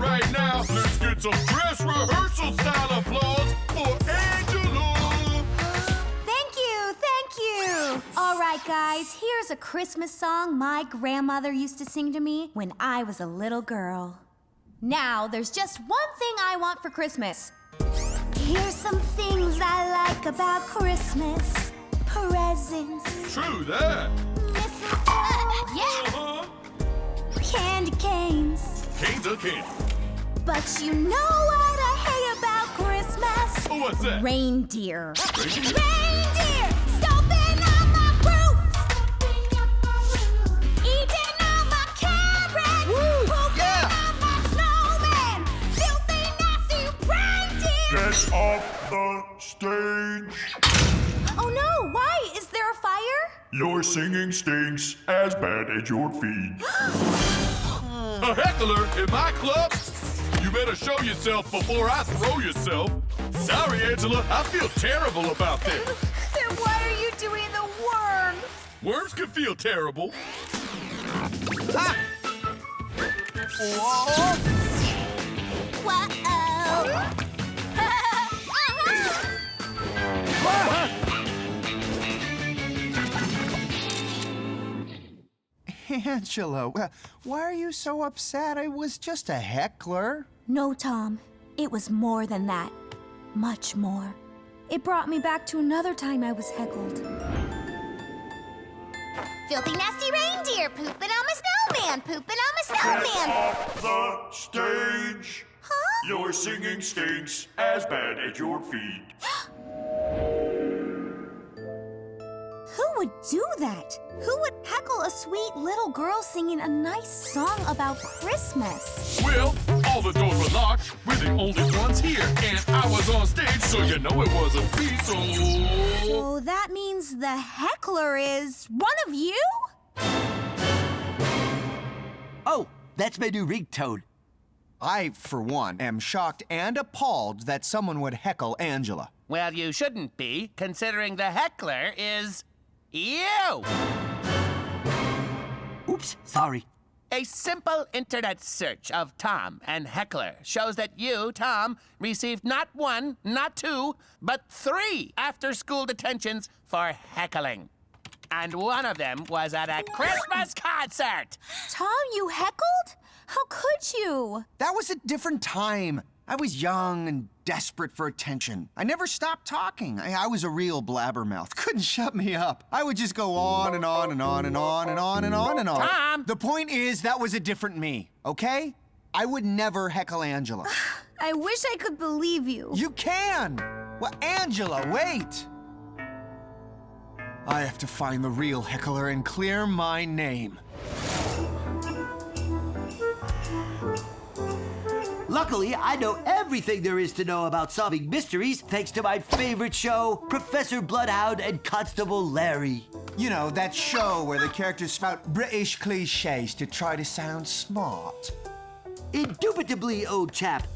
right now, let's get some dress rehearsal style applause for Angela. Thank you. All right, guys, here's a Christmas song my grandmother used to sing to me when I was a little girl. Now, there's just one thing I want for Christmas. Here's some things I like about Christmas. Presents. True that. Mistletoe. Uh-huh. Candy canes. Canes are candy. But you know what I hate about Christmas? Oh, what's that? Reindeer. Reindeer? Reindeer! Stomping on my roof! Eating all my carrots! Pooping on my snowman! Filthy, nasty reindeer! Get off the stage. Oh no, why? Is there a fire? Your singing stinks as bad as your feet. A heckler in my club? You better show yourself before I throw yourself. Sorry, Angela, I feel terrible about this. Then why are you doing the worm? Worms can feel terrible. Whoa! Angela, why are you so upset? I was just a heckler. No, Tom. It was more than that. Much more. It brought me back to another time I was heckled. Filthy, nasty reindeer pooping on my snowman, pooping on my snowman. Off the stage. Huh? Your singing stinks as bad as your feet. Who would do that? Who would heckle a sweet little girl singing a nice song about Christmas? Well, all the doors were locked. We're the only ones here. And I was on stage, so you know it wasn't me, so... So that means the heckler is one of you? Oh, that's my new ringtone. I, for one, am shocked and appalled that someone would heckle Angela. Well, you shouldn't be, considering the heckler is you. Oops, sorry. A simple internet search of Tom and heckler shows that you, Tom, received not one, not two, but 3 after-school detentions for heckling. And one of them was at a Christmas concert. Tom, you heckled? How could you? That was a different time. I was young and desperate for attention. I never stopped talking. I was a real blabbermouth. Couldn't shut me up. I would just go on and on and on and on and on and on and on. Tom! The point is, that was a different me, okay? I would never heckle Angela. I wish I could believe you. You can! Well, Angela, wait! I have to find the real heckler and clear my name. Luckily, I know everything there is to know about solving mysteries thanks to my favorite show, Professor Bloodhound and Constable Larry. You know, that show where the characters spout British cliches to try to sound smart. Indubitably, old chap.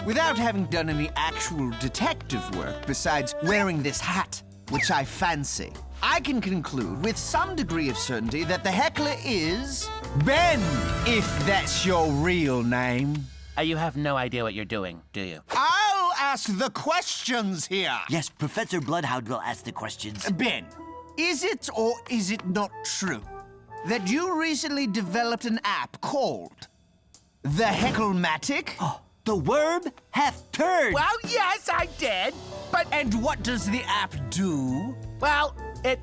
Without having done any actual detective work besides wearing this hat, which I fancy, I can conclude with some degree of certainty that the heckler is Ben, if that's your real name. You have no idea what you're doing, do you? I'll ask the questions here. Yes, Professor Bloodhound will ask the questions. Ben, is it or is it not true that you recently developed an app called the Heckle-matic? Oh, the worm hath turned. Well, yes, I did, but... And what does the app do? Well, it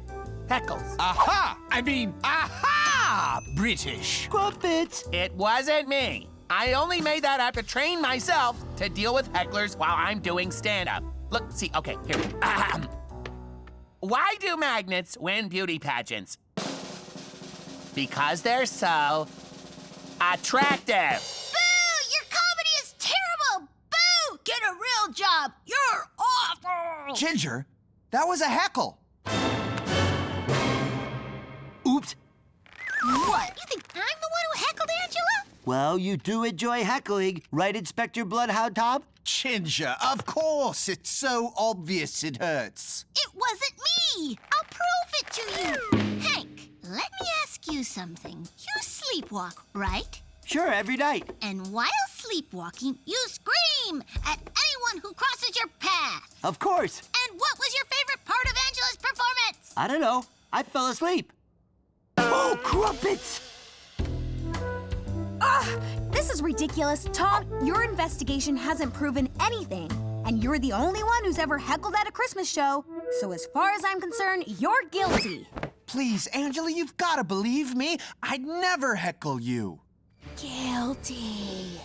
heckles. Aha! I mean, aha! British. Crumpets. It wasn't me. I only made that app to train myself to deal with hecklers while I'm doing stand-up. Look, see, okay, here. Ahem. Why do magnets win beauty pageants? Because they're so attractive. Get a real job! You're awful! Ginger, that was a heckle. Oops. What? You think I'm the one who heckled Angela? Well, you do enjoy heckling, right, Inspector Bloodhound Tom? Ginger, of course. It's so obvious it hurts. It wasn't me! I'll prove it to you! Hank, let me ask you something. You sleepwalk, right? Sure, every night. And while sleepwalking, you scream at anyone who crosses your path. Of course. And what was your favorite part of Angela's performance? I don't know. I fell asleep. Oh, crumpets! This is ridiculous. Tom, your investigation hasn't proven anything. And you're the only one who's ever heckled at a Christmas show. So as far as I'm concerned, you're guilty. Please, Angela, you've got to believe me. I'd never heckle you. Guilty.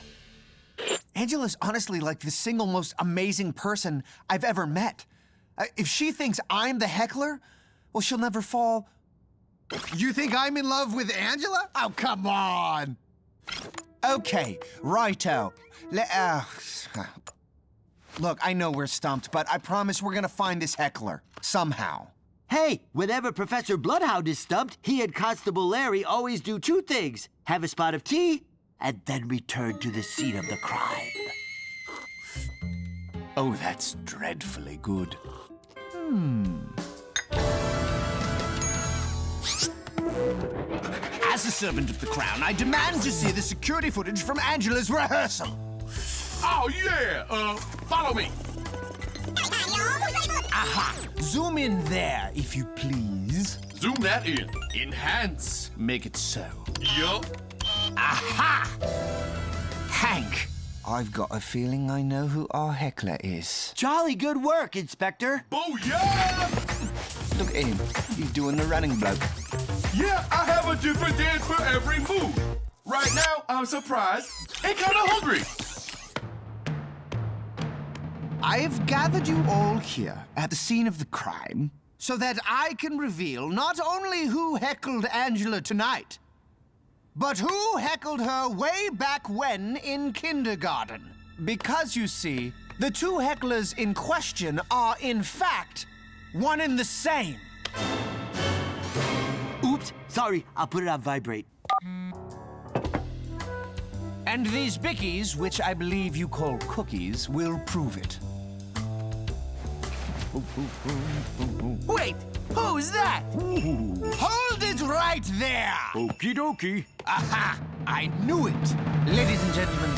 Angela's honestly like the single most amazing person I've ever met. If she thinks I'm the heckler, well, she'll never fall. You think I'm in love with Angela? Oh, come on. Okay, righto. Look, I know we're stumped, but I promise we're gonna find this heckler somehow. Hey, whenever Professor Bloodhound is stumped, he and Constable Larry always do two things. Have a spot of tea, and then return to the scene of the crime. Oh, that's dreadfully good. As a servant of the Crown, I demand to see the security footage from Angela's rehearsal. Oh, yeah. Follow me. Aha! Zoom in there, if you please. Zoom that in. Enhance. Make it so. Yup. Aha! Hank, I've got a feeling I know who our heckler is. Jolly good work, Inspector. Booyah! Look at him. He's doing the running bloke. Yeah, I have a different dance for every move. Right now, I'm surprised and kind of hungry. I've gathered you all here at the scene of the crime so that I can reveal not only who heckled Angela tonight, but who heckled her way back when in kindergarten. Because, you see, the two hecklers in question are, in fact, one and the same. Oops, sorry, I'll put it on vibrate. And these bickies, which I believe you call cookies, will prove it. Wait, who's that? Hold it right there! Okie dokie. Aha! I knew it! Ladies and gentlemen,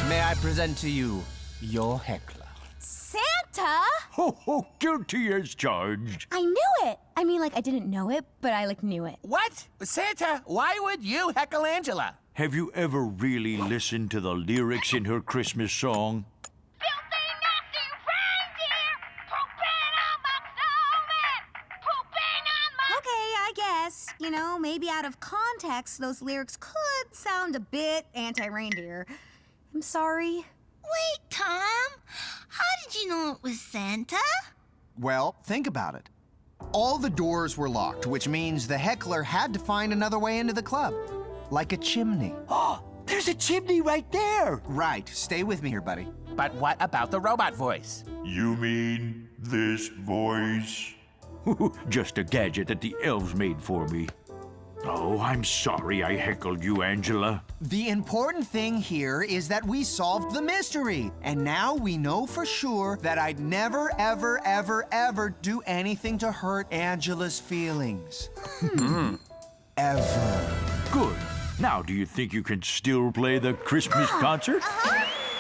may I present to you your heckler? Santa? Ho ho, guilty as charged. I knew it. I mean, like, I didn't know it, but I, knew it. What? Santa, why would you heckle Angela? Have you ever really listened to the lyrics in her Christmas song? Filthy, nasty reindeer! Pooping on my snowman! Pooping on my... Okay, I guess. You know, maybe out of context, those lyrics could sound a bit anti-reindeer. I'm sorry. Wait, Tom. How did you know it was Santa? Well, think about it. All the doors were locked, which means the heckler had to find another way into the club. Like a chimney. Oh, there's a chimney right there. Right. Stay with me here, buddy. But what about the robot voice? You mean this voice? Just a gadget that the elves made for me. Oh, I'm sorry I heckled you, Angela. The important thing here is that we solved the mystery. And now we know for sure that I'd never, ever, ever, ever do anything to hurt Angela's feelings. Ever. Good. Now, do you think you can still play the Christmas concert?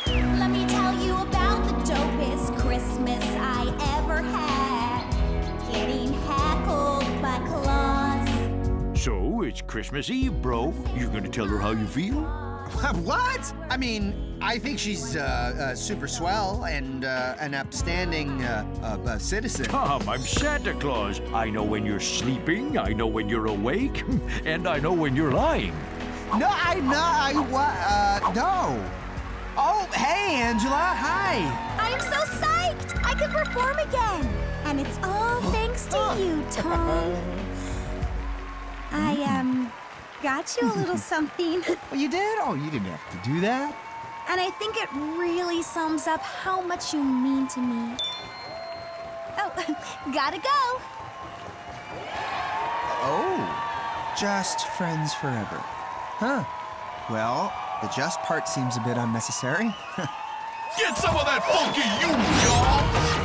Let me tell you about the dopest Christmas I ever had. Getting heckled by claws. So, it's Christmas Eve, bro. You gonna tell her how you feel? What? I mean, I think she's super swell and an upstanding citizen. Tom, I'm Santa Claus. I know when you're sleeping, I know when you're awake, and I know when you're lying. No. Oh, hey, Angela. Hi. I'm so psyched! I can perform again! And it's all thanks to you, Tom. I, got you a little something. Oh, you did? Oh, you didn't have to do that. And I think it really sums up how much you mean to me. Oh, gotta go. Oh, just friends forever. Huh. Well, The just part seems a bit unnecessary. Get some of that funky you, y'all!